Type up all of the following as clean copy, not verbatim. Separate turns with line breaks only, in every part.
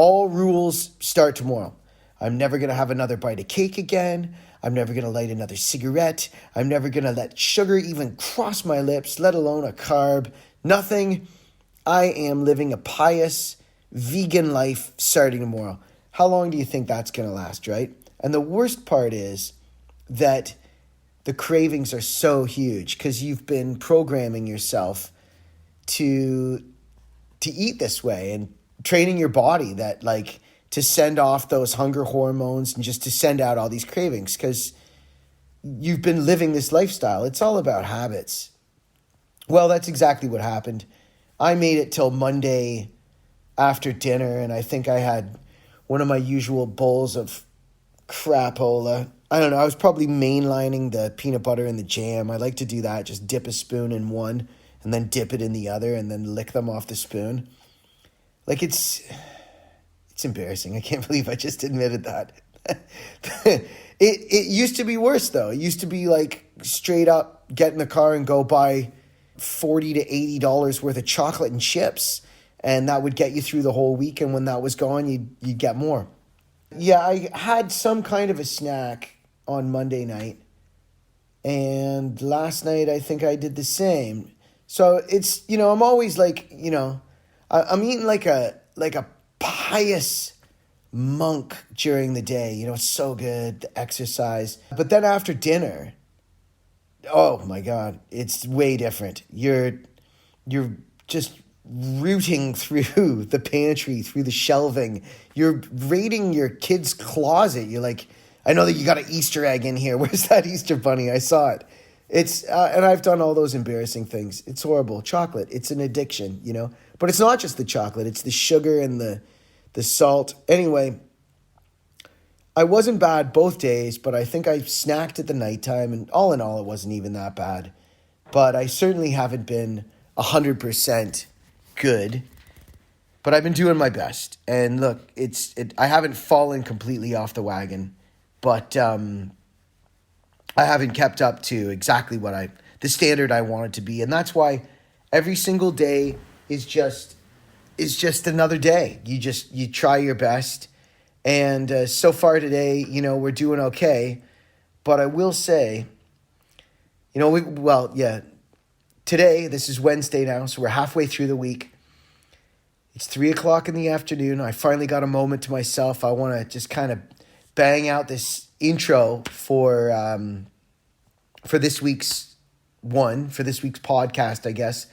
All rules start tomorrow. I'm never going to have another bite of cake again. I'm never going to light another cigarette. I'm never going to let sugar even cross my lips, let alone a carb. Nothing. I am living a pious, vegan life starting tomorrow. How long do you think that's going to last, right? And the worst part is that the cravings are so huge because you've been programming yourself to eat this way and training your body that like to send off those hunger hormones and just to send out all these cravings because you've been living this lifestyle. It's all about habits. Well, that's exactly what happened. I made it till Monday after dinner, and I think I had one of my usual bowls of crapola. I don't know. I was probably mainlining the peanut butter and the jam. I like to do that. Just dip a spoon in one and then dip it in the other and then lick them off the spoon. Like it's embarrassing. I can't believe I just admitted that. It used to be worse though. It used to be like straight up get in the car and go buy $40 to $80 worth of chocolate and chips, and that would get you through the whole week. And when that was gone, you'd get more. Yeah, I had some kind of a snack on Monday night, and last night I think I did the same. So it's, I'm always like, I'm eating like a pious monk during the day. It's so good, the exercise. But then after dinner, oh my God, it's way different. You're just rooting through the pantry, through the shelving. You're raiding your kid's closet. You're like, I know that you got an Easter egg in here. Where's that Easter bunny? I saw it. It's and I've done all those embarrassing things. It's horrible. Chocolate, it's an addiction, But it's not just the chocolate. It's the sugar and the salt. Anyway, I wasn't bad both days, but I think I snacked at the nighttime, and all in all, it wasn't even that bad. But I certainly haven't been 100% good, but I've been doing my best. And look, I haven't fallen completely off the wagon, but I haven't kept up to exactly the standard I want it to be. And that's why every single day is just another day. You try your best. And so far today, we're doing okay. But I will say, today, this is Wednesday now, so we're halfway through the week. It's 3:00 in the afternoon. I finally got a moment to myself. I want to just kind of bang out this intro for this week's podcast, I guess,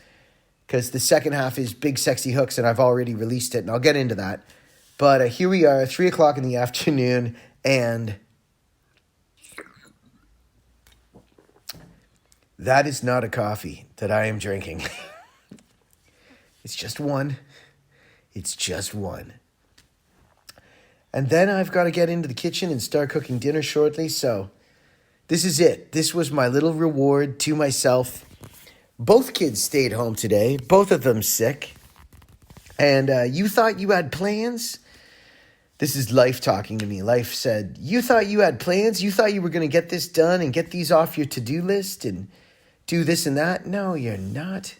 because the second half is Big Sexy Hooks, and I've already released it, and I'll get into that. But here we are, 3:00 in the afternoon, and that is not a coffee that I am drinking. It's just one. It's just one. And then I've got to get into the kitchen and start cooking dinner shortly, so this is it. This was my little reward to myself. Both kids stayed home today, both of them sick. And you thought you had plans? This is Life talking to me. Life said, you thought you had plans? You thought you were going to get this done and get these off your to-do list and do this and that? No, you're not.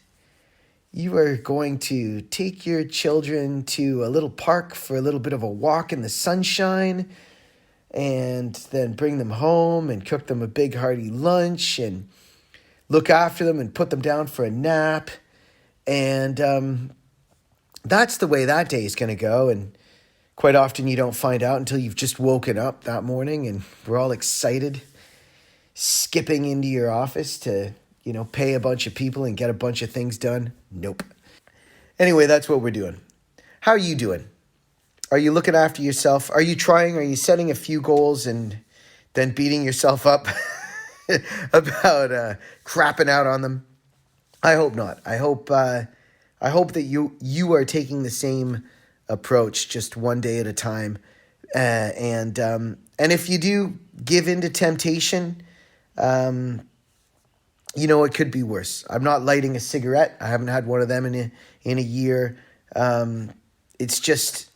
You are going to take your children to a little park for a little bit of a walk in the sunshine and then bring them home and cook them a big hearty lunch and look after them and put them down for a nap. And that's the way that day is going to go. And quite often you don't find out until you've just woken up that morning and we're all excited, skipping into your office to, pay a bunch of people and get a bunch of things done. Nope. Anyway, that's what we're doing. How are you doing? Are you looking after yourself? Are you setting a few goals and then beating yourself up about crapping out on them? I hope not. I hope that you are taking the same approach, just one day at a time. And if you do give in to temptation, it could be worse. I'm not lighting a cigarette. I haven't had one of them in a year. It's just,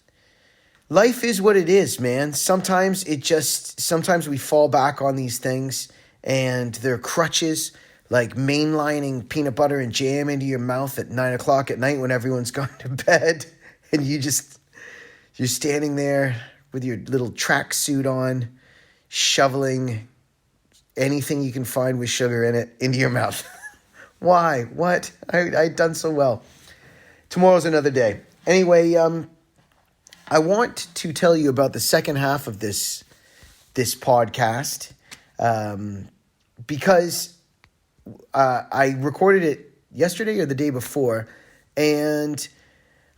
life is what it is, man. Sometimes we fall back on these things and they're crutches, like mainlining peanut butter and jam into your mouth at 9:00 at night when everyone's gone to bed, and you just You're standing there with your little tracksuit on, shoveling anything you can find with sugar in it into your mouth. Why? What? I'd done so well. Tomorrow's another day. Anyway, I want to tell you about the second half of this podcast because I recorded it yesterday or the day before, and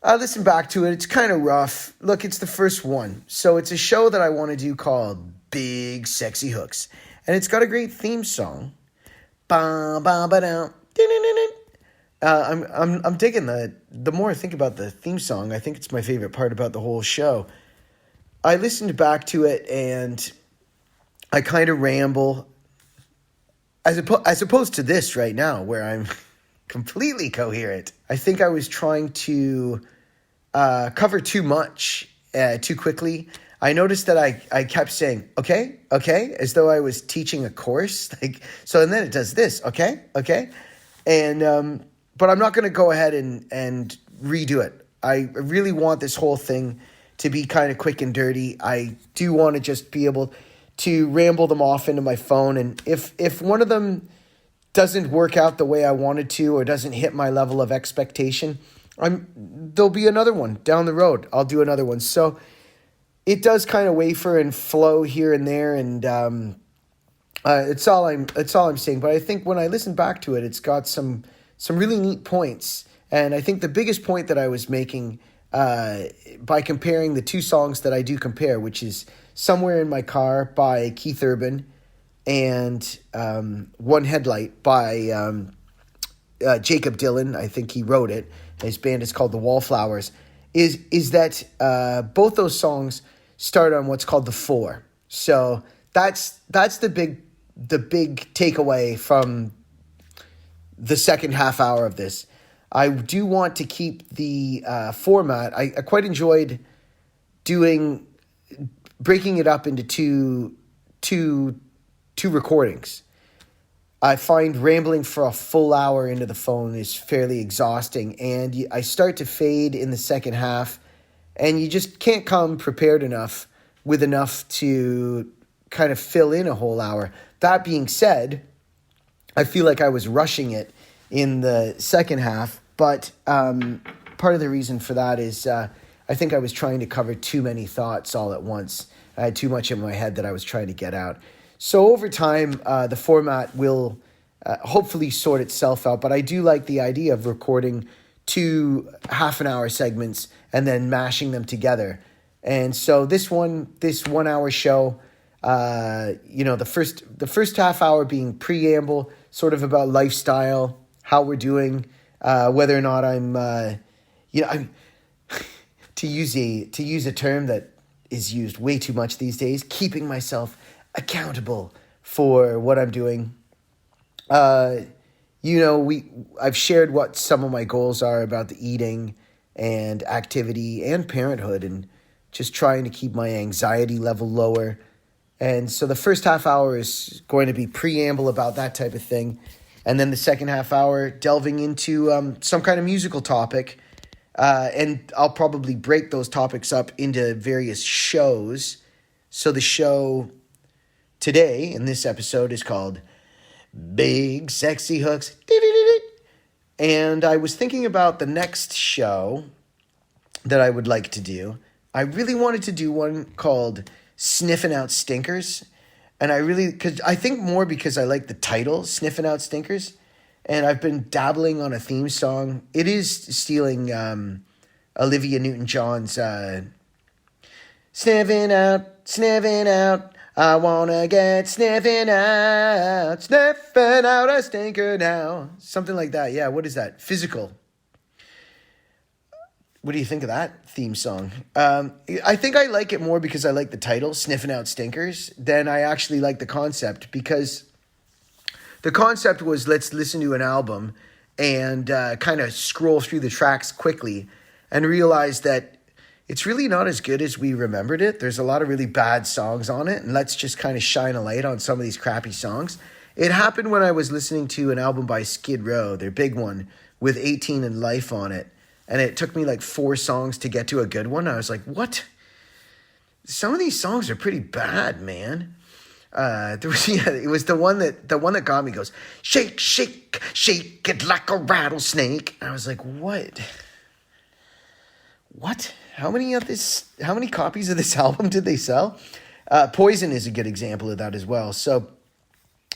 I listened back to it. It's kind of rough. Look, it's the first one. So it's a show that I want to do called Big Sexy Hooks. And it's got a great theme song. I'm digging the more I think about the theme song, I think it's my favorite part about the whole show. I listened back to it and I kind of ramble as opposed to this right now where I'm completely coherent. I think I was trying to cover too much too quickly. I noticed that I kept saying, okay, as though I was teaching a course. And then it does this, okay. And, but I'm not going to go ahead and redo it. I really want this whole thing to be kind of quick and dirty. I do want to just be able to ramble them off into my phone. And if one of them doesn't work out the way I wanted to, or doesn't hit my level of expectation, there'll be another one down the road. I'll do another one. So it does kind of wafer and flow here and there, and it's all I'm saying. But I think when I listen back to it, it's got some really neat points. And I think the biggest point that I was making by comparing the two songs that I do compare, which is Somewhere in My Car by Keith Urban and One Headlight by Jacob Dylan. I think he wrote it. His band is called The Wallflowers. Is that both those songs start on what's called the 4. So that's the big takeaway from the second half hour of this. I do want to keep the format. I quite enjoyed breaking it up into two recordings. I find rambling for a full hour into the phone is fairly exhausting, and I start to fade in the second half, and you just can't come prepared enough with enough to kind of fill in a whole hour. That being said, I feel like I was rushing it in the second half, but part of the reason for that is I think I was trying to cover too many thoughts all at once. I had too much in my head that I was trying to get out. So over time, the format will hopefully sort itself out, but I do like the idea of recording 2 half-an-hour segments and then mashing them together. And so this 1 hour show, the first half hour being preamble, sort of about lifestyle, how we're doing, whether or not I'm to use a term that is used way too much these days, keeping myself accountable for what I'm doing. I've shared what some of my goals are about the eating and activity and parenthood, and just trying to keep my anxiety level lower. And so the first half hour is going to be preamble about that type of thing. And then the second half hour delving into some kind of musical topic. And I'll probably break those topics up into various shows. So the show today in this episode is called Big Sexy Hooks. And I was thinking about the next show that I would like to do. I really wanted to do one called Sniffing Out Stinkers. And I think more because I like the title, Sniffing Out Stinkers. And I've been dabbling on a theme song. It is stealing Olivia Newton-John's Sniffing Out, I wanna get sniffing out a stinker now. Something like that. Yeah, what is that? Physical. What do you think of that theme song? I think I like it more because I like the title, Sniffing Out Stinkers, than I actually like the concept, because the concept was, let's listen to an album and kind of scroll through the tracks quickly and realize that it's really not as good as we remembered it. There's a lot of really bad songs on it, and let's just kind of shine a light on some of these crappy songs. It happened when I was listening to an album by Skid Row, their big one, with 18 and Life on it. and it took me like 4 songs to get to a good one. I was like, what? Some of these songs are pretty bad, man. There was it was the one that got me. Goes, shake, shake, shake it like a rattlesnake. I was like, what? How many copies of this album did they sell? Poison is a good example of that as well. So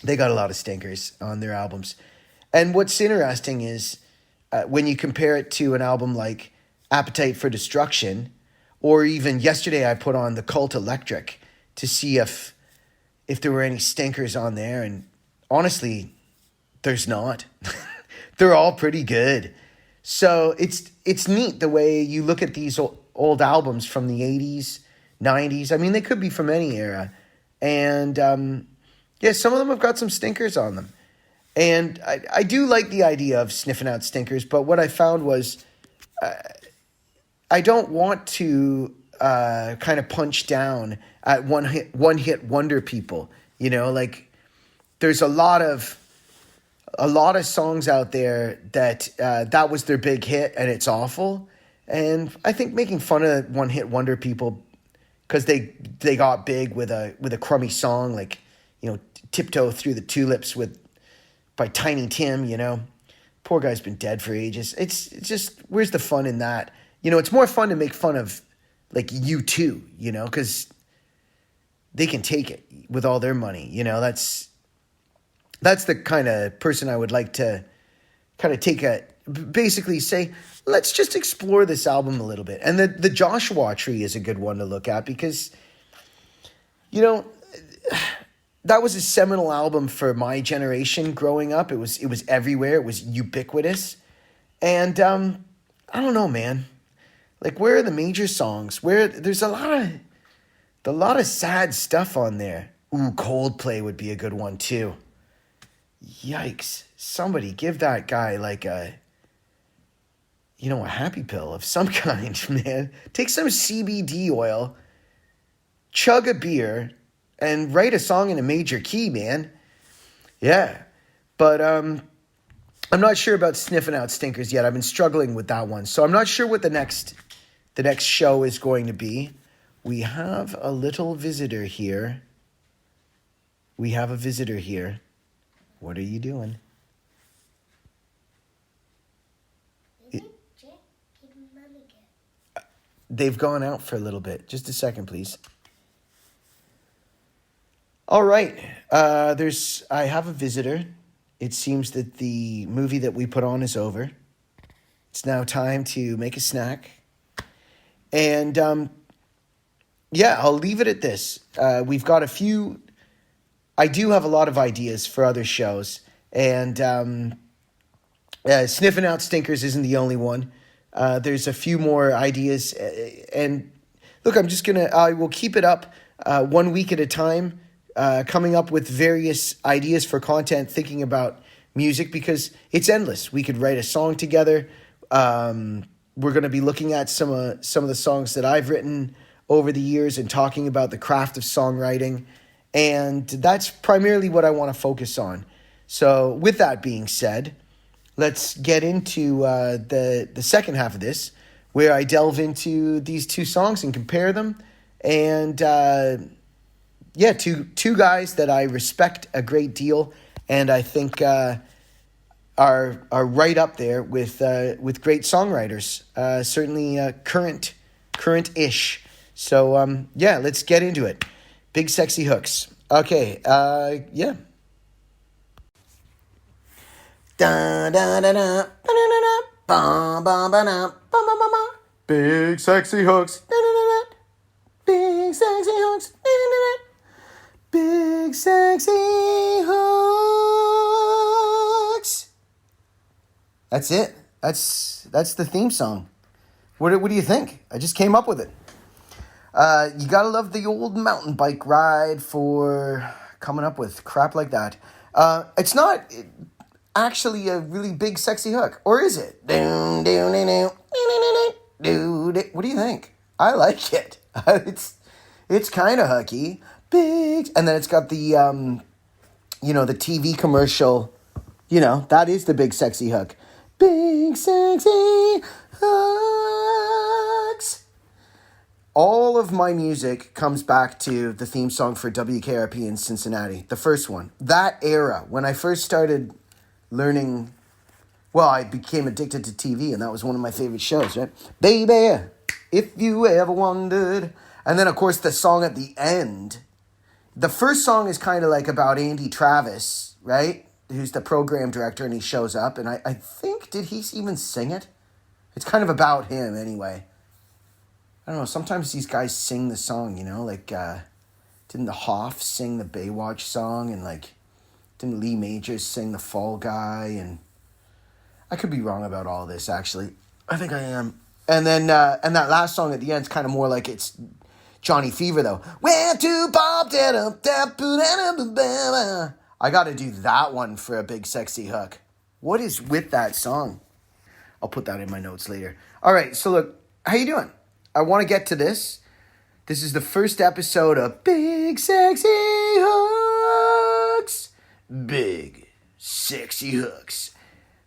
they got a lot of stinkers on their albums. And what's interesting is when you compare it to an album like Appetite for Destruction, or even yesterday I put on The Cult Electric to see if there were any stinkers on there. And honestly, there's not. They're all pretty good. So it's neat the way you look at these old albums from the 80s, 90s. I mean, they could be from any era. And some of them have got some stinkers on them. And I do like the idea of sniffing out stinkers, but what I found was I don't want to kind of punch down at one hit wonder people. You know, like there's a lot of songs out there that was their big hit and it's awful. And I think making fun of one hit wonder people because they got big with a crummy song like, you know, Tiptoe Through the Tulips by Tiny Tim, you know. Poor guy's been dead for ages. It's just, where's the fun in that? You know, it's more fun to make fun of like U2, you know, because they can take it with all their money. You know, that's the kind of person I would like to kind of basically say, let's just explore this album a little bit. And the Joshua Tree is a good one to look at because, you know, that was a seminal album for my generation growing up. It was everywhere. It was ubiquitous. And I don't know, man. Like, where are the major songs? There's a lot of sad stuff on there. Ooh, Coldplay would be a good one too. Yikes. Somebody give that guy like a happy pill of some kind, man. Take some CBD oil, chug a beer, and write a song in a major key, man. Yeah. But I'm not sure about sniffing out stinkers yet. I've been struggling with that one. So I'm not sure what the next show is going to be. We have a little visitor here. What are you doing? They've gone out for a little bit. Just a second, please. All right. I have a visitor. It seems that the movie that we put on is over. It's now time to make a snack. And I'll leave it at this. We've got I do have a lot of ideas for other shows. And Sniffing Out Stinkers isn't the only one. There's a few more ideas. And look, I will keep it up 1 week at a time. Coming up with various ideas for content, thinking about music because it's endless. We could write a song together. We're going to be looking at some of the songs that I've written over the years and talking about the craft of songwriting. And that's primarily what I want to focus on. So with that being said, let's get into the second half of this where I delve into these 2 songs and compare them. And two guys that I respect a great deal, and I think are right up there with great songwriters. Certainly current-ish. So let's get into it. Big Sexy Hooks. Okay. Da da da da, ba ba ba da, ba ba ba ba. Big Sexy Hooks. Da da da da. Big Sexy Hooks. Da da da da. Big Sexy Hooks. That's it. That's the theme song. What do you think? I just came up with it. You gotta love the old mountain bike ride for coming up with crap like that. It's not actually a really big sexy hook, or is it? What do you think? I like it. It's kind of hooky. Big, and then it's got the the TV commercial. That is the big sexy hook. Big sexy Hooks. All of my music comes back to the theme song for WKRP in Cincinnati, the first one. That era, when I first started learning, well, I became addicted to TV, and that was one of my favorite shows, right? Baby, if you ever wondered. And then, of course, the song at the end. The first song is kind of like about Andy Travis, right? Who's the program director, and he shows up. And I think, did he even sing it? It's kind of about him anyway. I don't know, sometimes these guys sing the song, you know? Like, didn't the Hoff sing the Baywatch song? And, like, didn't Lee Majors sing the Fall Guy? And I could be wrong about all this, actually. I think I am. And then, and that last song at the end is kind of more like it's Johnny Fever, though. Where to pop that up, I got to do that one for a big sexy hook. What is with that song? I'll put that in my notes later. All right, so look, how you doing? I want to get to this. This is the first episode of Big Sexy Hooks. Big Sexy Hooks.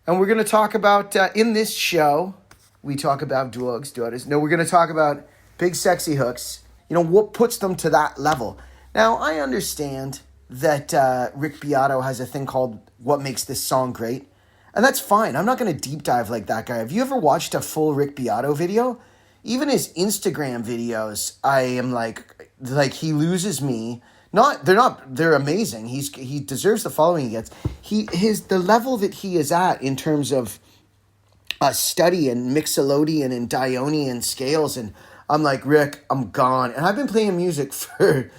And we're going to talk about, in this show, we talk about drugs, daughters. No, we're going to talk about big sexy hooks. You know, what puts them to that level. Now, I understand that Rick Beato has a thing called What Makes This Song Great. And that's fine. I'm not going to deep dive like that guy. Have you ever watched a full Rick Beato video? Even his Instagram videos, I am like he loses me. They're amazing. He deserves the following he gets. The level that he is at in terms of study and mixolydian and Dionian scales, and I'm like, Rick, I'm gone. And I've been playing music for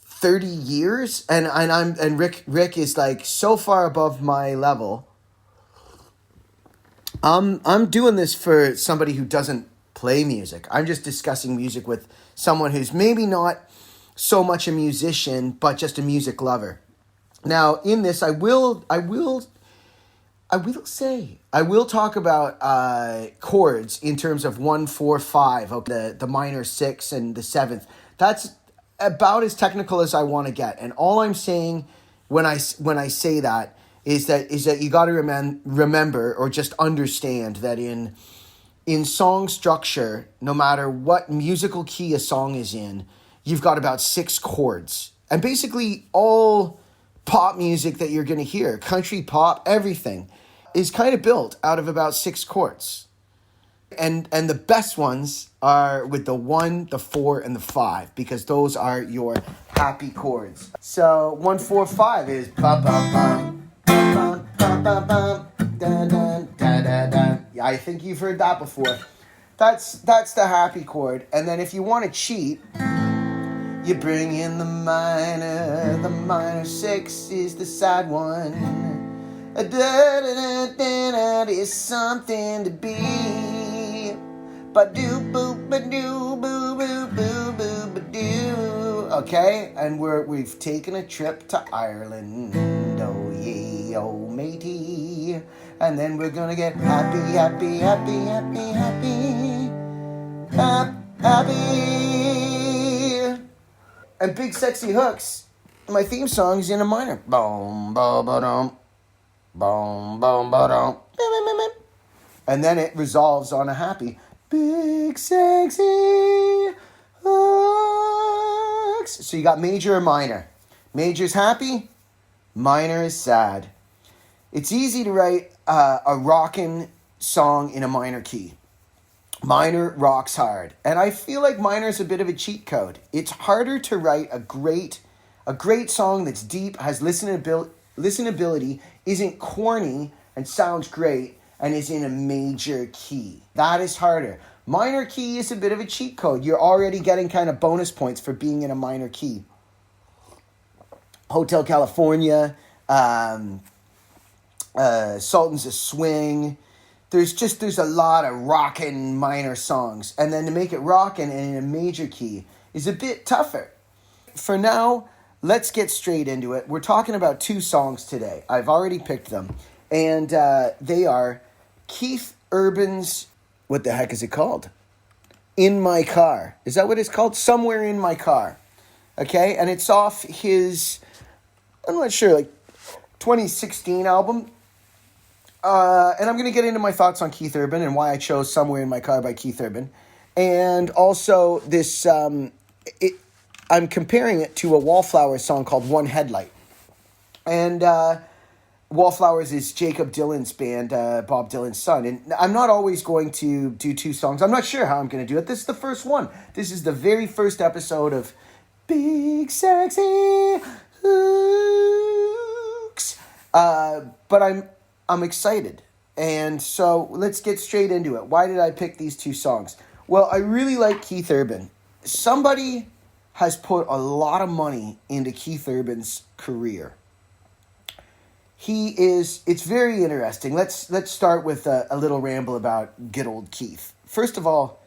30 years, and Rick is like so far above my level. I'm doing this for somebody who doesn't play music. I'm just discussing music with someone who's maybe not so much a musician, but just a music lover. Now, in this, I will talk about chords in terms of 1, 4, 5, okay, the minor 6 and the 7th. That's about as technical as I want to get. And all I'm saying when I say that is that you got to remember or just understand that in song structure, no matter what musical key a song is in, you've got about 6 chords. And basically all pop music that you're going to hear, country pop, everything, is kind of built out of about 6 chords. And the best ones are with the 1, the 4, and the 5, because those are your happy chords. So 1, 4, 5 is ba ba bum, bum bum bum bum, dun dun da da da. I think you've heard that before. That's the happy chord. And then if you want to cheat, you bring in the minor. The minor 6 is the sad one. Da da da da da is something to be. Ba do boo ba do boo boo boo boo ba do. Okay, and we've taken a trip to Ireland. Oh yeah, oh matey. And then we're gonna get happy, happy, happy, happy, happy, happy. And big sexy hooks. My theme song is in a minor. Boom, boom, ba-dum. Boom, boom, ba-dum. And then it resolves on a happy. Big sexy hooks. So you got major or minor. Major's happy. Minor is sad. It's easy to write a rockin' song in a minor key. Minor rocks hard. And I feel like minor is a bit of a cheat code. It's harder to write a great song that's deep, has listenability, isn't corny, and sounds great, and is in a major key. That is harder. Minor key is a bit of a cheat code. You're already getting kind of bonus points for being in a minor key. Hotel California, Sultans of Swing. There's a lot of rockin' minor songs. And then to make it rockin' and in a major key is a bit tougher. For now, let's get straight into it. We're talking about 2 songs today. I've already picked them. And they are Keith Urban's, what the heck is it called? In My Car. Is that what it's called? Somewhere in My Car. Okay? And it's off his, I'm not sure, like 2016 album. And I'm going to get into my thoughts on Keith Urban and why I chose Somewhere in My Car by Keith Urban. And also this, I'm comparing it to a Wallflowers song called One Headlight. And Wallflowers is Jacob Dylan's band, Bob Dylan's son. And I'm not always going to do two songs. I'm not sure how I'm going to do it. This is the first one. This is the very first episode of Big Sexy Hooks. But I'm excited. And so let's get straight into it. Why did I pick these two songs? Well, I really like Keith Urban. Somebody has put a lot of money into Keith Urban's career. It's very interesting. Let's start with a little ramble about good old Keith. First of all,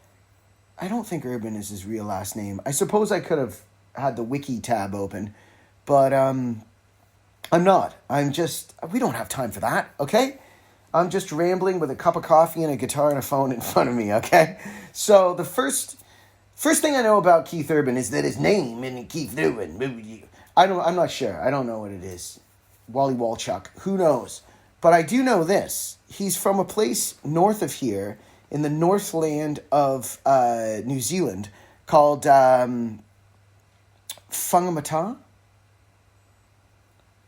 I don't think Urban is his real last name. I suppose I could have had the wiki tab open, but I'm not. We don't have time for that, okay? I'm just rambling with a cup of coffee and a guitar and a phone in front of me, okay? So the first thing I know about Keith Urban is that his name is Keith Urban. I'm not sure. I don't know what it is. Wally Walchuk. Who knows? But I do know this. He's from a place north of here in the Northland of New Zealand called Whangamata?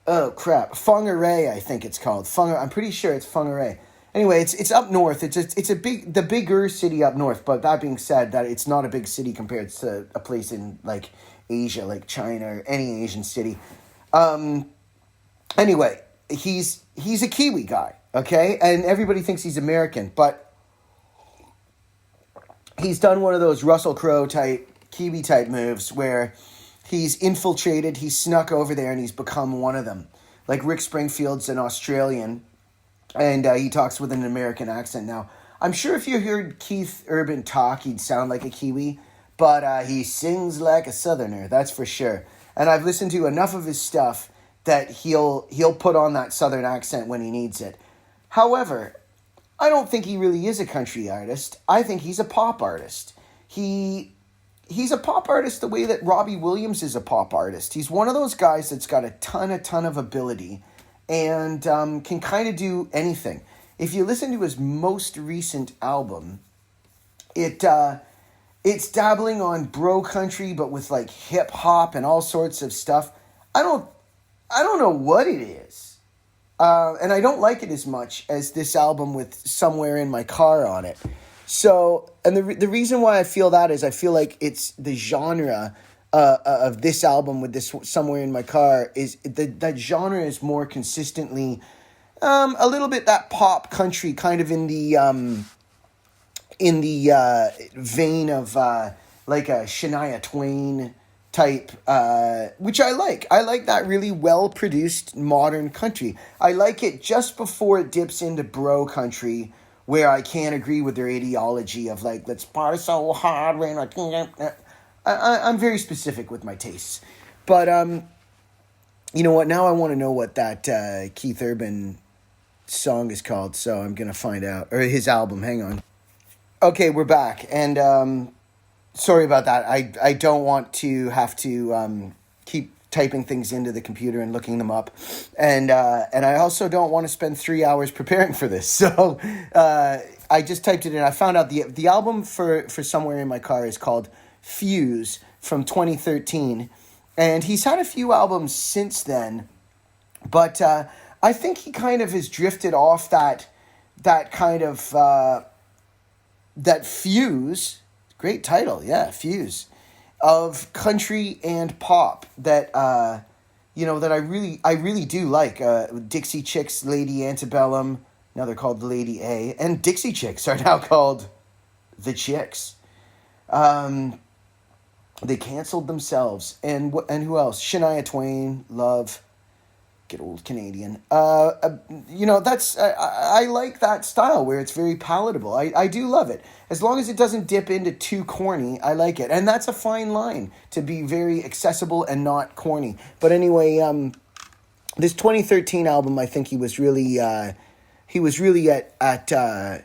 Oh, crap. Whangarei, I think it's called. I'm pretty sure it's Whangarei. Anyway, it's up north. It's the bigger city up north. But that being said, that it's not a big city compared to a place in like Asia, like China or any Asian city. Anyway, he's a Kiwi guy, okay? And everybody thinks he's American, but he's done one of those Russell Crowe type, Kiwi type moves where he's infiltrated, he's snuck over there, and he's become one of them. Like Rick Springfield's an Australian, and he talks with an American accent now. I'm sure if you heard Keith Urban talk, he'd sound like a Kiwi, but he sings like a Southerner, that's for sure. And I've listened to enough of his stuff that he'll put on that Southern accent when he needs it. However, I don't think he really is a country artist. I think he's a pop artist. He's a pop artist the way that Robbie Williams is a pop artist. He's one of those guys that's got a ton of ability and can kind of do anything. If you listen to his most recent album, it's dabbling on bro country, but with like hip hop and all sorts of stuff. I don't know what it is. And I don't like it as much as this album with Somewhere in My Car on it. So, and the reason why I feel that is I feel like it's the genre of this album with this Somewhere in My Car is that genre is more consistently a little bit that pop country kind of in the vein of like a Shania Twain type, which I like. I like that really well-produced modern country. I like it just before it dips into bro country, where I can't agree with their ideology of like, let's party so hard. I'm very specific with my tastes. But, you know what? Now I want to know what that Keith Urban song is called, so I'm going to find out. Or his album, hang on. Okay, we're back, and sorry about that. I don't want to have to keep typing things into the computer and looking them up, and I also don't want to spend 3 hours preparing for this. So I just typed it in. I found out the album for Somewhere in My Car is called Fuse from 2013, and he's had a few albums since then, but I think he kind of has drifted off that kind of that fuse. Great title, yeah, Fuse, of country and pop that that I really do like. Dixie Chicks, Lady Antebellum, now they're called Lady A, and Dixie Chicks are now called The Chicks. They canceled themselves, and who else? Shania Twain, Love. Good old Canadian. That's I like that style where it's very palatable. I do love it. As long as it doesn't dip into too corny, I like it. And that's a fine line to be very accessible and not corny. But anyway, this 2013 album, I think he was really at a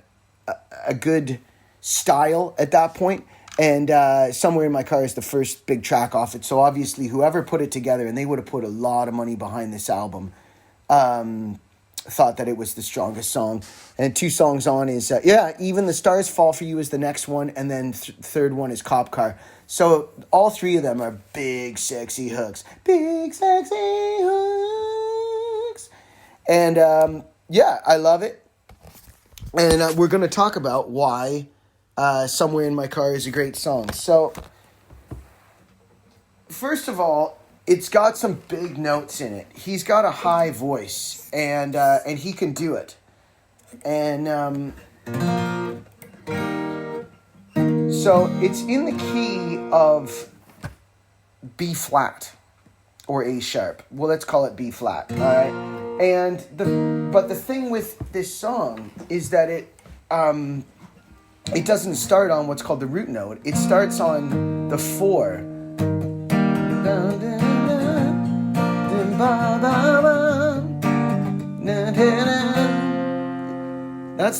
good style at that point. And Somewhere in My Car is the first big track off it. So obviously whoever put it together, and they would have put a lot of money behind this album, thought that it was the strongest song. And 2 songs on is, Even the Stars Fall for You is the next one. And then third one is Cop Car. So all 3 of them are big, sexy hooks. Big, sexy hooks. And, I love it. And we're going to talk about why Somewhere in My Car is a great song. So, first of all, it's got some big notes in it. He's got a high voice, and he can do it. And so it's in the key of B flat or A sharp. Well, let's call it B flat. All right. And the thing with this song is that it doesn't start on what's called the root note. It starts on the 4.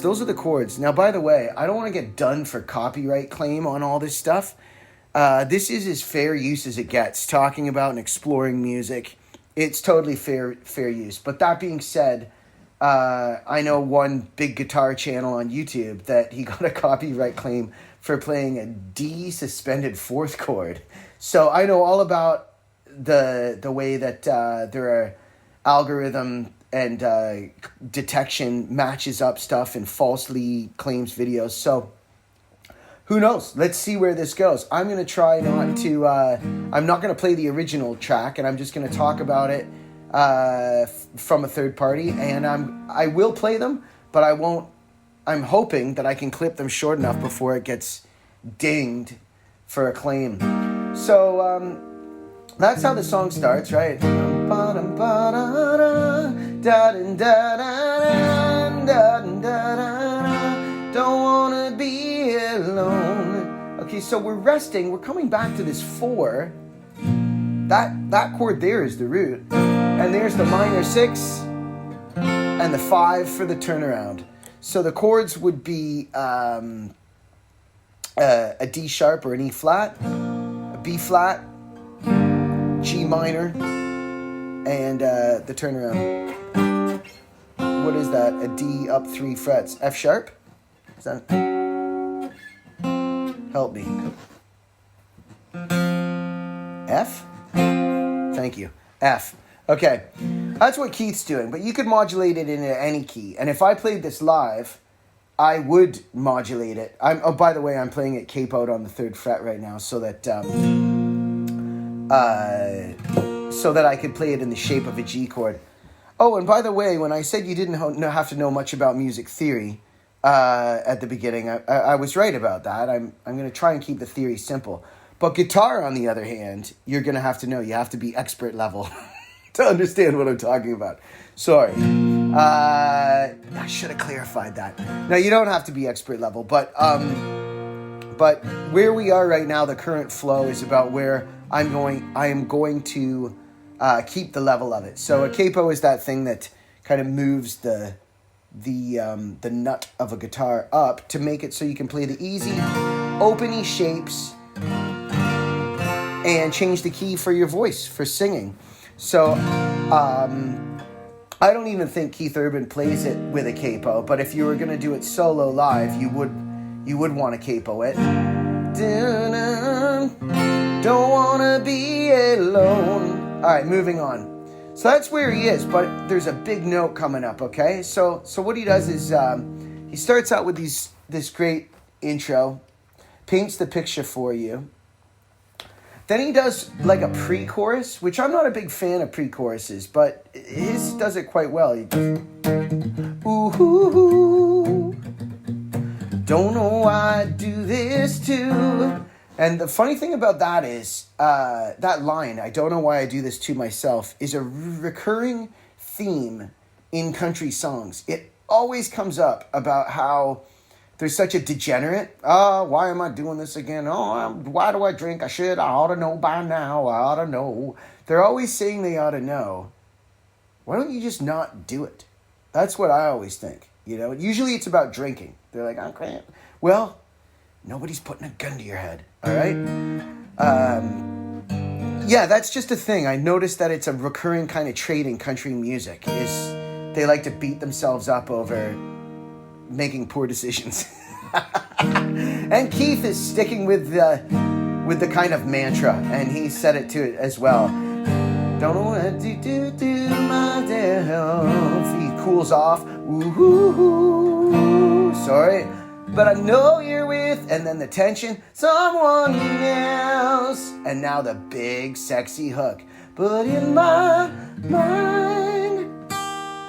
Those are the chords. Now, by the way, I don't want to get done for copyright claim on all this stuff. This is as fair use as it gets, talking about and exploring music. It's totally fair use. But that being said, I know one big guitar channel on YouTube that he got a copyright claim for playing a D suspended 4th chord. So I know all about the way that their algorithm and detection matches up stuff and falsely claims videos. So who knows? Let's see where this goes. I'm going to try not to... I'm not going to play the original track, and I'm just going to talk about it from a third party. And I will play them, but I won't... I'm hoping that I can clip them short enough before it gets dinged for a claim. So that's how the song starts, right? Don't wanna be alone. Okay, so we're resting. We're coming back to this 4. That chord there is the root. And there's the minor 6 and the 5 for the turnaround. So the chords would be a D sharp or an E flat, a B flat, G minor, and the turnaround. What is that? A D up 3 frets. F sharp? Is that... Help me. F? Thank you. F. Okay. That's what Keith's doing, but you could modulate it into any key. And if I played this live, I would modulate it. By the way, I'm playing it capoed on the 3rd fret right now so that I could play it in the shape of a G chord. Oh, and by the way, when I said you didn't have to know much about music theory at the beginning, I was right about that. I'm going to try and keep the theory simple. But guitar, on the other hand, you're going to have to know. You have to be expert level to understand what I'm talking about. Sorry. I should have clarified that. Now, you don't have to be expert level, but where we are right now, the current flow is about where I am going to keep the level of it. So a capo is that thing that kind of moves the nut of a guitar up to make it so you can play the easy, open-y shapes and change the key for your voice, for singing. So I don't even think Keith Urban plays it with a capo, but if you were going to do it solo live, you would want to capo it. Don't want to be alone. All right, moving on. So that's where he is, but there's a big note coming up, okay? So what he does is he starts out with this great intro, paints the picture for you. Then he does like a pre-chorus, which I'm not a big fan of pre-choruses, but his does it quite well. He goes, ooh, don't know why I do this too. And the funny thing about that is that line, I don't know why I do this to myself, is a recurring theme in country songs. It always comes up about how there's such a degenerate. Why am I doing this again? Why do I drink? I ought to know by now. I ought to know. They're always saying they ought to know. Why don't you just not do it? That's what I always think. You know, usually it's about drinking. They're like, I can't. Well, nobody's putting a gun to your head. All right. Yeah, that's just a thing. I noticed that it's a recurring kind of trait in country music is they like to beat themselves up over making poor decisions. And Keith is sticking with the kind of mantra, and he said it to it as well. Don't know what to do myself. He cools off. Ooh, sorry, but I know you're with, and then the tension, someone else. And now the big sexy hook. But in my mind.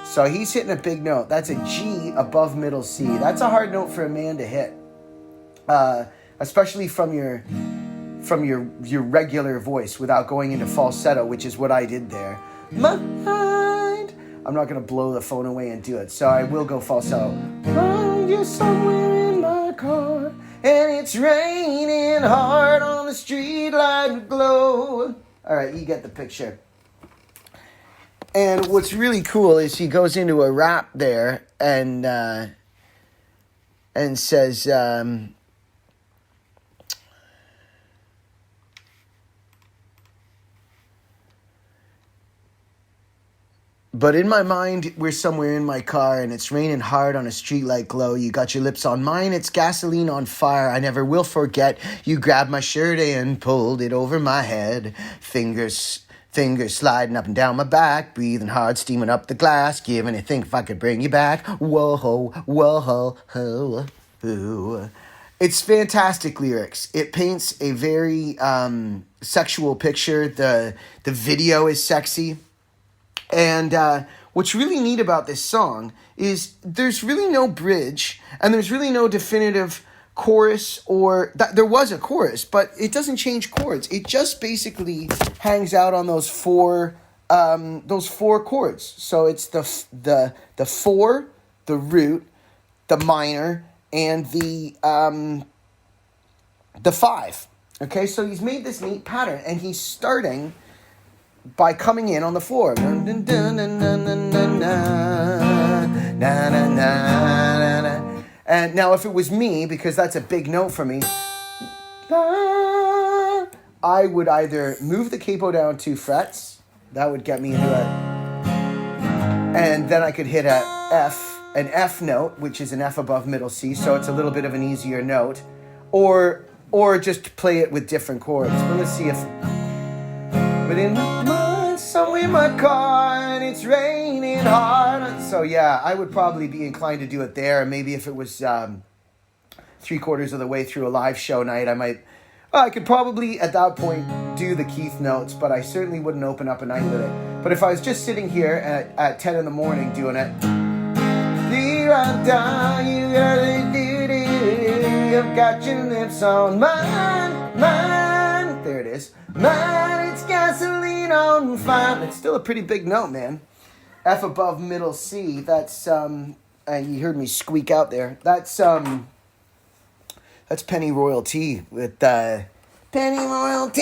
So he's hitting a big note. That's a G above middle C. That's a hard note for a man to hit. Especially from your regular voice without going into falsetto, which is what I did there. Mind. I'm not going to blow the phone away and do it, so I will go falsetto. Find you somewhere in my car, and it's raining hard on the street light glow. All right, you get the picture. And what's really cool is he goes into a rap there and says, but in my mind, we're somewhere in my car, and it's raining hard on a streetlight glow. You got your lips on mine, it's gasoline on fire. I never will forget. You grabbed my shirt and pulled it over my head. Fingers sliding up and down my back, breathing hard, steaming up the glass, giving a think if I could bring you back. Whoa, whoa, ho. It's fantastic lyrics. It paints a very sexual picture. The video is sexy. And what's really neat about this song is there's really no bridge, and there's really no definitive chorus, or there was a chorus, but it doesn't change chords. It just basically hangs out on those four chords. So it's the four, the root, the minor, and the 5. Okay, so he's made this neat pattern, and he's starting by coming in on the 4. And now if it was me, because that's a big note for me, I would either move the capo down 2 frets. That would get me into it. And then I could hit an F note, which is an F above middle C, so it's a little bit of an easier note. Or just play it with different chords. But let's see if... But in my mind, somewhere in my car, and it's raining hard. So yeah, I would probably be inclined to do it there. Maybe if it was 3/4 of the way through a live show night, I could probably at that point do the Keith notes, but I certainly wouldn't open up a night with it. But if I was just sitting here at 10 in the morning doing it, I've got your lips on mine. There it is. Mine, it's gasoline on fire. It's still a pretty big note, man. F above middle C. That's you heard me squeak out there. That's Pennyroyal with Pennyroyal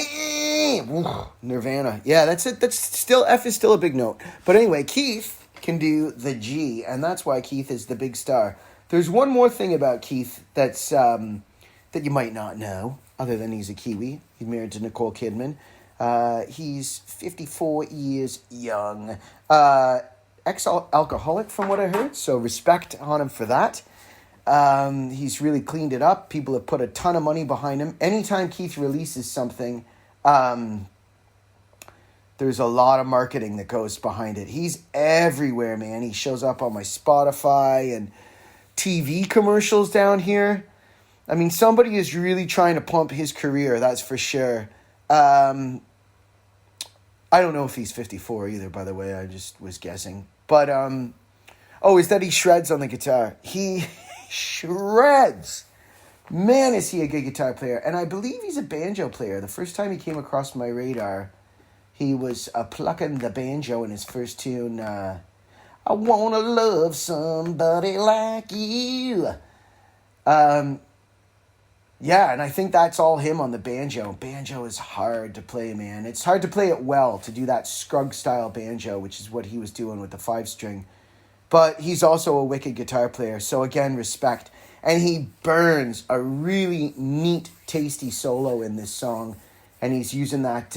Nirvana. Yeah, that's it. That's still F is still a big note. But anyway, Keith can do the G, and that's why Keith is the big star. There's one more thing about Keith that's that you might not know, other than he's a Kiwi. He's married to Nicole Kidman. He's 54 years young. Ex-alcoholic, from what I heard, so respect on him for that. He's really cleaned it up. People have put a ton of money behind him. Anytime Keith releases something, there's a lot of marketing that goes behind it. He's everywhere, man. He shows up on my Spotify and TV commercials down here. I mean, somebody is really trying to pump his career, that's for sure. I don't know if he's 54 either, by the way. I just was guessing. But, is that he shreds on the guitar. He shreds. Man, is he a good guitar player. And I believe he's a banjo player. The first time he came across my radar, he was plucking the banjo in his first tune. I wanna love somebody like you. Yeah, and I think that's all him on the banjo. Banjo is hard to play, man. It's hard to play it well, to do that Scruggs-style banjo, which is what he was doing with the 5-string. But he's also a wicked guitar player, so again, respect. And he burns a really neat, tasty solo in this song. And he's using that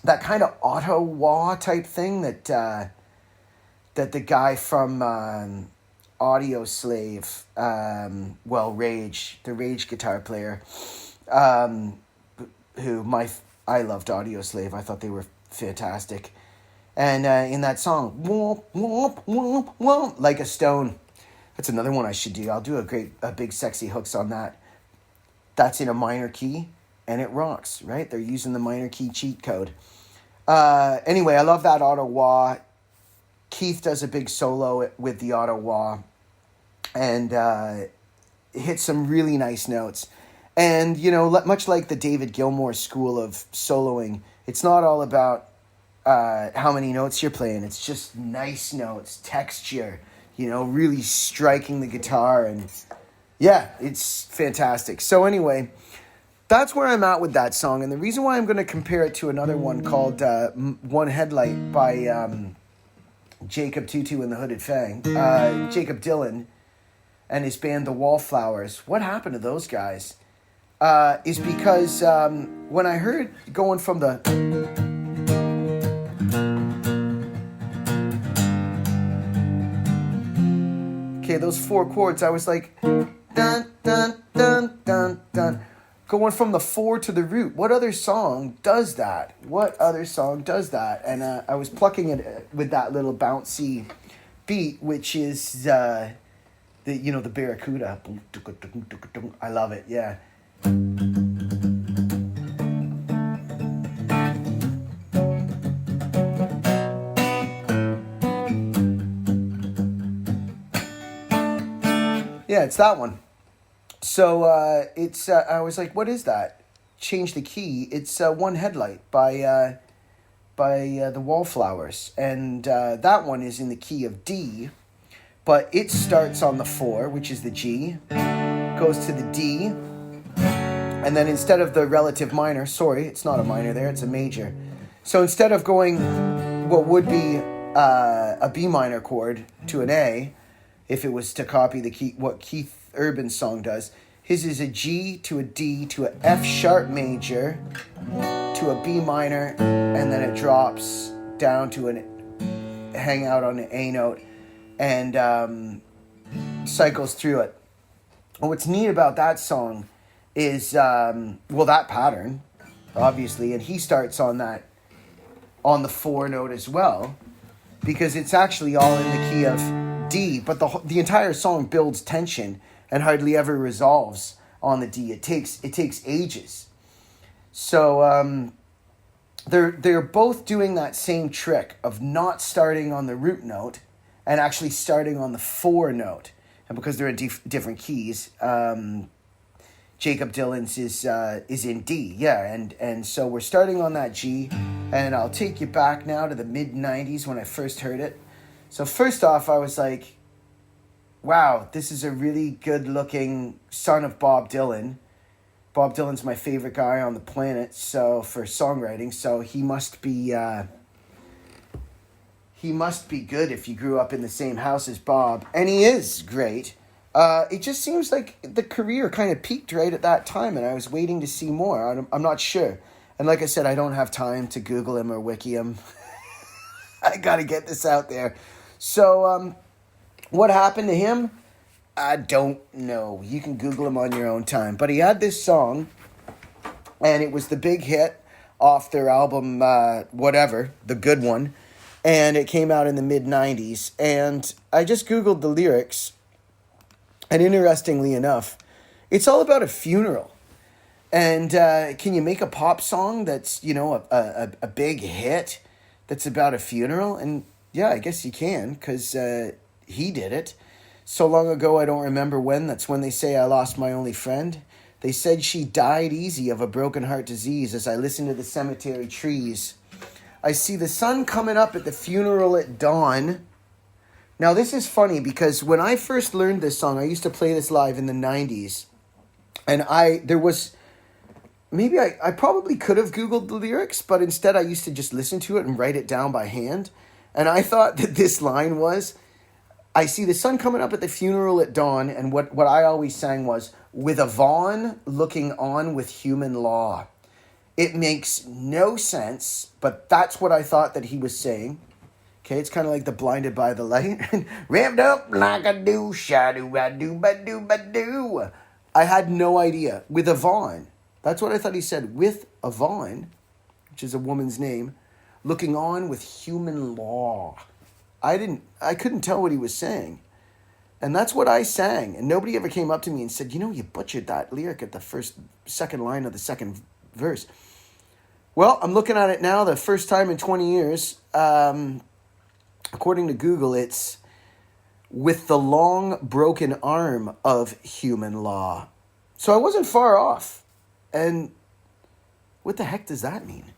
that kind of auto-wah type thing that that the guy from Audio Slave, Rage, the Rage guitar player, I loved Audio Slave. I thought they were fantastic. And in that song, womp, womp, womp, womp, like a stone. That's another one I should do. I'll do a big sexy hooks on that. That's in a minor key, and it rocks, right? They're using the minor key cheat code. Anyway, I love that auto wah. Keith does a big solo with the auto wah, and hits some really nice notes. And, you know, much like the David Gilmour school of soloing, it's not all about how many notes you're playing. It's just nice notes, texture, you know, really striking the guitar. And yeah, it's fantastic. So anyway, that's where I'm at with that song. And the reason why I'm going to compare it to another one called One Headlight by Jacob Tutu and the Hooded Fang, Jacob Dylan and his band The Wallflowers. What happened to those guys? Is because when I heard going from the... Okay, those 4 chords, I was like, dun, dun, dun, dun, dun. Going from the 4 to the root. What other song does that? And I was plucking it with that little bouncy beat, which is the Barracuda. I love it, yeah. Yeah, it's that one. So I was like, what is that? Change the key. It's One Headlight by the Wallflowers. And that one is in the key of D, but it starts on the 4, which is the G, goes to the D, and then instead of the relative minor, sorry, it's not a minor there, it's a major. So instead of going what would be a B minor chord to an A, if it was to copy the key, what Keith Urban's song does, his is a G to a D to a F sharp major to a B minor, and then it drops down to hang out on an A note and cycles through it. And what's neat about that song is, that pattern, obviously, and he starts on the 4 note as well, because it's actually all in the key of D, but the entire song builds tension and hardly ever resolves on the D. It takes ages. So they're both doing that same trick of not starting on the root note and actually starting on the 4 note. And because they're in different keys, Jacob Dylan's is in D, yeah, and so we're starting on that G, and I'll take you back now to the mid-90s when I first heard it. So first off, I was like, wow, this is a really good-looking son of Bob Dylan. Bob Dylan's my favorite guy on the planet, so for songwriting, so he must be good if you grew up in the same house as Bob, and he is great. It just seems like the career kind of peaked right at that time, and I was waiting to see more. I'm not sure. And like I said, I don't have time to Google him or wiki him. I got to get this out there. So, what happened to him? I don't know. You can Google him on your own time. But he had this song, and it was the big hit off their album, The Good One. And it came out in the mid-90s. And I just Googled the lyrics. And interestingly enough, it's all about a funeral. And can you make a pop song that's, a big hit that's about a funeral? And yeah, I guess you can, because he did it. So long ago, I don't remember when. That's when they say I lost my only friend. They said she died easy of a broken heart disease as I listened to the cemetery trees. I see the sun coming up at the funeral at dawn. Now, this is funny because when I first learned this song, I used to play this live in the 90s. And I probably could have Googled the lyrics, but instead I used to just listen to it and write it down by hand. And I thought that this line was, I see the sun coming up at the funeral at dawn, and what I always sang was, with a Vaughn looking on with human law. It makes no sense, but that's what I thought that he was saying. Okay, it's kind of like the Blinded by the Light. Revved up like a do, sha-do-ba-do-ba-do-ba-do. I had no idea. With Yvonne. That's what I thought he said. With Yvonne, which is a woman's name, looking on with human law. I couldn't tell what he was saying. And that's what I sang. And nobody ever came up to me and said, you butchered that lyric at the second line of the second verse. Well, I'm looking at it now, the first time in 20 years. According to Google, it's with the long broken arm of human law. So I wasn't far off. And what the heck does that mean?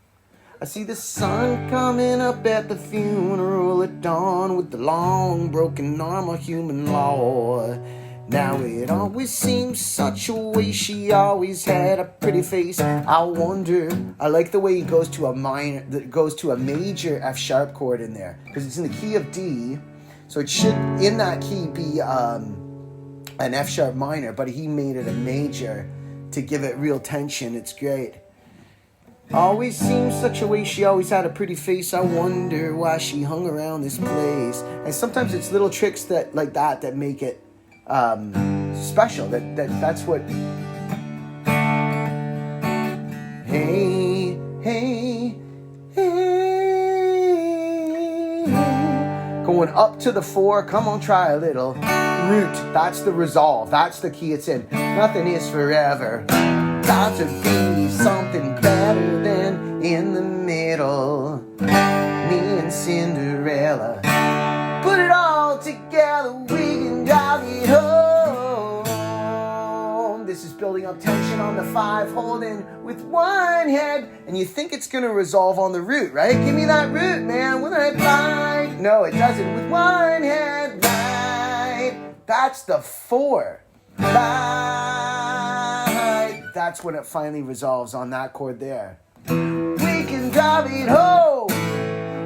I see the sun coming up at the funeral at dawn with the long broken arm of human law. Now it always seems such a way, she always had a pretty face. I wonder, I like the way he goes to a minor, that goes to a major F sharp chord in there, because it's in the key of D, so it should in that key be an F sharp minor, but he made it a major to give it real tension. It's great. Always seems such a way, she always had a pretty face. I wonder why she hung around this place. And sometimes it's little tricks that like that make it special. That's what. Hey, hey, hey. Going up to the 4. Come on, try a little. Root. That's the resolve. That's the key it's in. Nothing is forever. Got to be something better than in the middle. Me and Cinderella. Put it all together, we can drive it home. This is building up tension on the 5, holding with one head. And you think it's going to resolve on the root, right? Give me that root, man. When I find. No, it doesn't. With one head, right. That's the 4. Right. That's when it finally resolves on that chord there. We can drive it home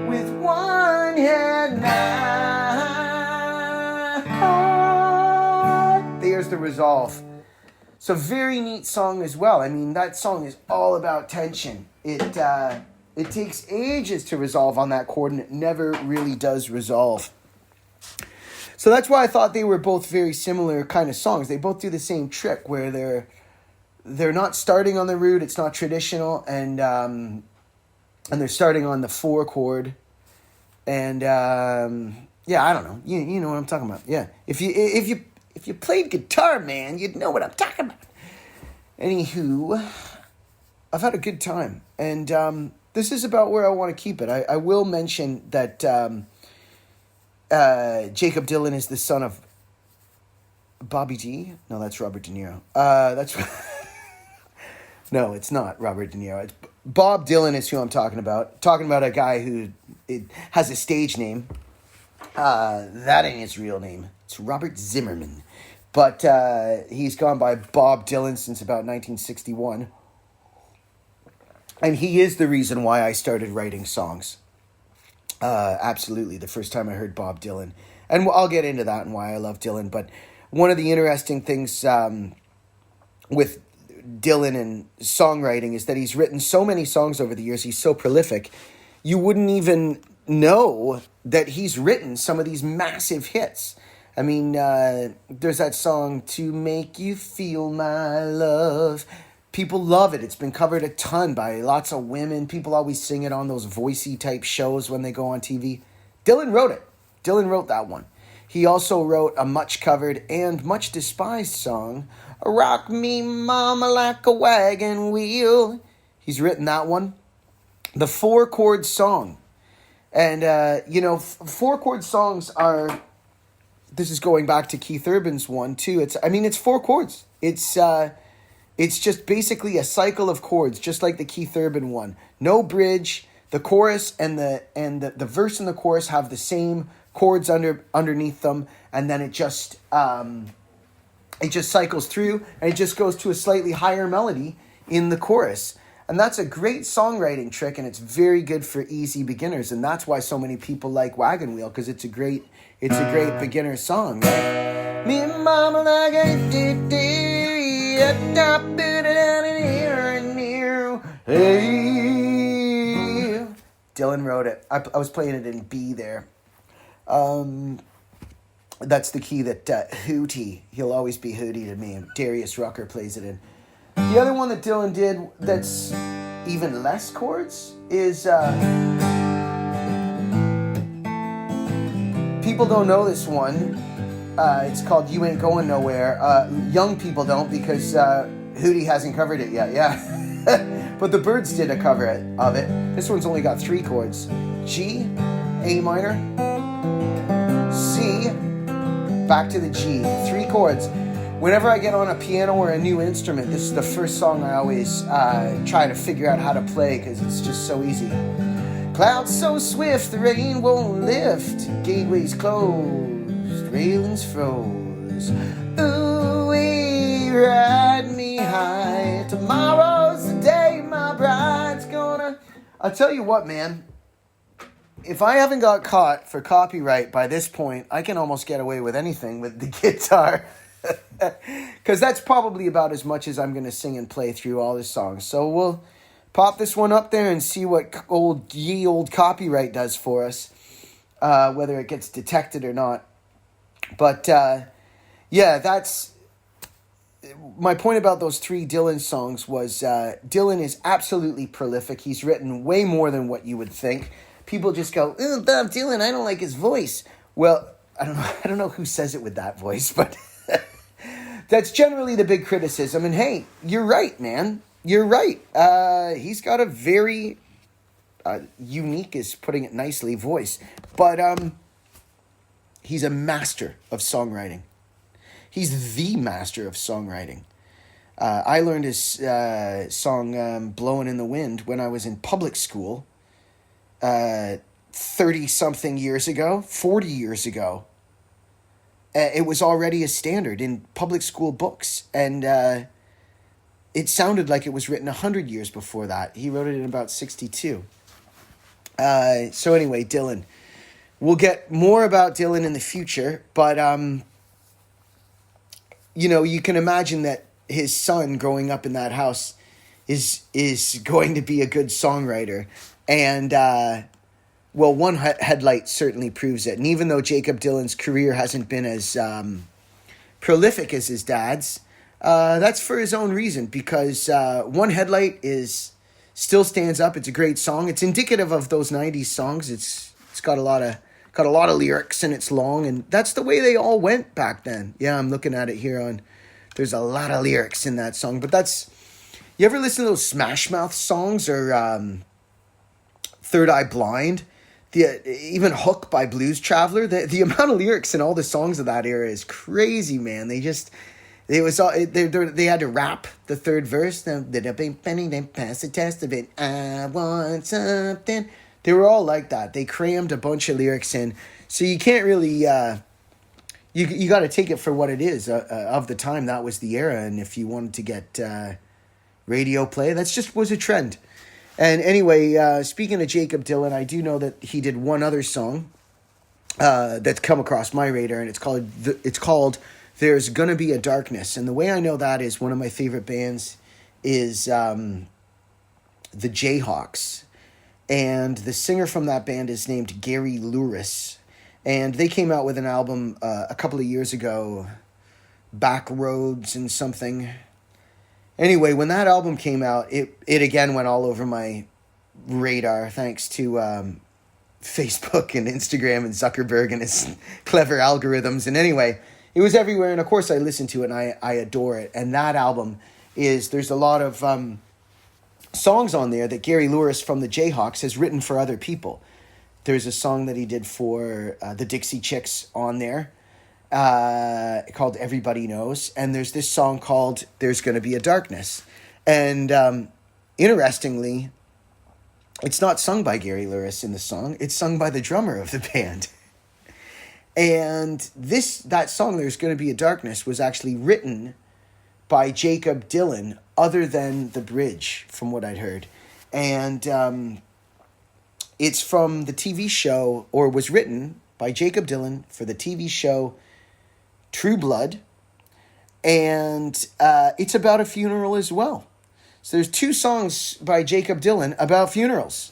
with one hand now. There's the resolve. So very neat song as well. I mean, that song is all about tension. It takes ages to resolve on that chord, and it never really does resolve. So that's why I thought they were both very similar kind of songs. They both do the same trick where they're not starting on the root. It's not traditional, and they're starting on the 4 chord. And yeah, I don't know. You know what I'm talking about. Yeah, if you played guitar, man, you'd know what I'm talking about. Anywho, I've had a good time, and this is about where I want to keep it. I will mention that Jakob Dylan is the son of Bobby G. No, that's Robert De Niro. That's no, it's not Robert De Niro. It's Bob Dylan is who I'm talking about. Talking about a guy who has a stage name. That ain't his real name. It's Robert Zimmerman. But he's gone by Bob Dylan since about 1961. And he is the reason why I started writing songs. Absolutely, the first time I heard Bob Dylan. And I'll get into that and why I love Dylan. But one of the interesting things with Dylan and songwriting is that he's written so many songs over the years. He's so prolific. You wouldn't even know that he's written some of these massive hits. I mean, there's that song, To Make You Feel My Love. People love it. It's been covered a ton by lots of women. People always sing it on those voicey type shows when they go on TV. Dylan wrote it. Dylan wrote that one. He also wrote a much covered and much despised song, Rock Me Mama Like a Wagon Wheel. He's written that one. The 4 chord song. And, 4 chord songs are, this is going back to Keith Urban's one too. It's 4 chords. It's just basically a cycle of chords, just like the Keith Urban one. No bridge. The chorus and the verse and the chorus have the same chords underneath them, and then it just cycles through, and it just goes to a slightly higher melody in the chorus. And that's a great songwriting trick, and it's very good for easy beginners, and that's why so many people like Wagon Wheel, because it's a great beginner song, right? Me and mama like a hey. Dylan wrote it. I was playing it in B there. That's the key that Hootie, he'll always be Hootie to me. Darius Rucker plays it in. The other one that Dylan did that's even less chords is... people don't know this one. It's called You Ain't Going Nowhere. Young people don't because Hootie hasn't covered it yet, yeah. But the Byrds did a cover of it. This one's only got 3 chords. G, A minor, C, back to the G. 3 chords. Whenever I get on a piano or a new instrument, this is the first song I always try to figure out how to play because it's just so easy. Clouds so swift, the rain won't lift. Gateways closed, railings froze. Ooh, ride me high. Tomorrow's the day my bride's gonna... I'll tell you what, man. If I haven't got caught for copyright by this point, I can almost get away with anything with the guitar. Because that's probably about as much as I'm going to sing and play through all the songs. So we'll pop this one up there and see what old copyright does for us. Whether it gets detected or not. But, yeah, that's... My point about those 3 Dylan songs was Dylan is absolutely prolific. He's written way more than what you would think. People just go, "Oh, Bob Dylan, I don't like his voice." Well, I don't know who says it with that voice, but that's generally the big criticism. And hey, you're right, man. You're right. He's got a very unique, is putting it nicely, voice. But he's a master of songwriting. He's the master of songwriting. I learned his song "Blowing in the Wind" when I was in public school 30-something years ago, 40 years ago. It was already a standard in public school books, and it sounded like it was written 100 years before that. He wrote it in about 62. So anyway, Dylan. We'll get more about Dylan in the future, but you can imagine that his son growing up in that house is going to be a good songwriter. And, one headlight certainly proves it. And even though Jakob Dylan's career hasn't been as prolific as his dad's, that's for his own reason. Because One Headlight still stands up. It's a great song. It's indicative of those 90s songs. It's got a lot of lyrics, and it's long. And that's the way they all went back then. Yeah, I'm looking at it here there's a lot of lyrics in that song. But you ever listen to those Smash Mouth songs or... Third Eye Blind, even Hook by Blues Traveler. The amount of lyrics in all the songs of that era is crazy, man. They had to rap the third verse. Pass the test of it. I want something. They were all like that. They crammed a bunch of lyrics in, so you can't really. You got to take it for what it is. Of the time, that was the era, and if you wanted to get radio play, that's just was a trend. And anyway, speaking of Jakob Dylan, I do know that he did one other song that's come across my radar, and it's called "There's Gonna Be a Darkness." And the way I know that is one of my favorite bands is the Jayhawks, and the singer from that band is named Gary Louris, and they came out with an album a couple of years ago, Backroads and something. Anyway, when that album came out, it again went all over my radar thanks to Facebook and Instagram and Zuckerberg and his clever algorithms. And anyway, it was everywhere. And of course, I listened to it and I adore it. And that album there's a lot of songs on there that Gary Louris from the Jayhawks has written for other people. There's a song that he did for the Dixie Chicks on there. Called Everybody Knows, and there's this song called There's Gonna Be a Darkness. And interestingly, it's not sung by Gary Louris in the song, it's sung by the drummer of the band. And that song, There's Gonna Be a Darkness, was actually written by Jakob Dylan, other than the bridge, from what I'd heard. And it's from the TV show, or was written by Jakob Dylan for the TV show True Blood, and it's about a funeral as well. So there's 2 songs by Jakob Dylan about funerals.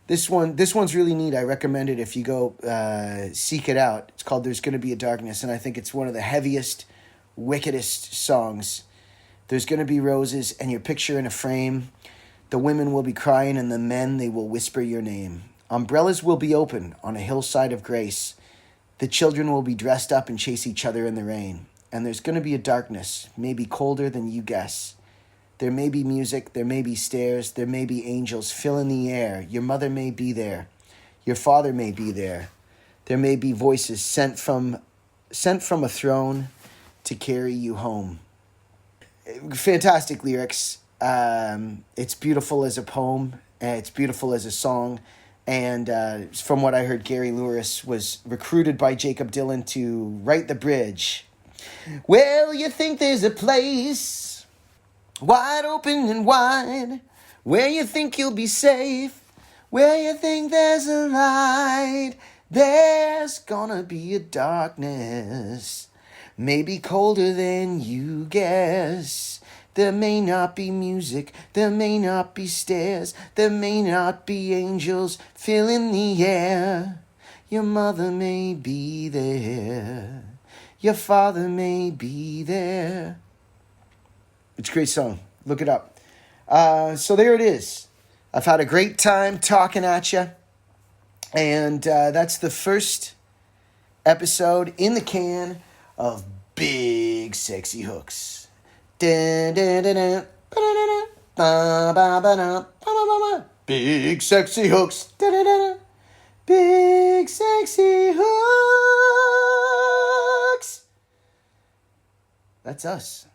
This one's really neat. I recommend it if you go seek it out. It's called "There's Gonna Be a Darkness," and I think it's one of the heaviest, wickedest songs. There's gonna be roses, and your picture in a frame. The women will be crying, and the men, they will whisper your name. Umbrellas will be open on a hillside of grace. The children will be dressed up and chase each other in the rain. And there's gonna be a darkness, maybe colder than you guess. There may be music, there may be stairs, there may be angels filling the air. Your mother may be there. Your father may be there. There may be voices sent from a throne to carry you home. Fantastic lyrics. It's beautiful as a poem. It's beautiful as a song. And from what I heard, Gary Lewis was recruited by Jakob Dylan to write the bridge. Well, you think there's a place wide open and wide, where you think you'll be safe, where you think there's a light, there's gonna be a darkness, maybe colder than you guess. There may not be music, there may not be stairs, there may not be angels filling the air. Your mother may be there, your father may be there. It's a great song. Look it up. So there it is. I've had a great time talking at you. And that's the first episode in the can of Big Sexy Hooks. Big Sexy Hooks. Big Sexy Hooks. That's us.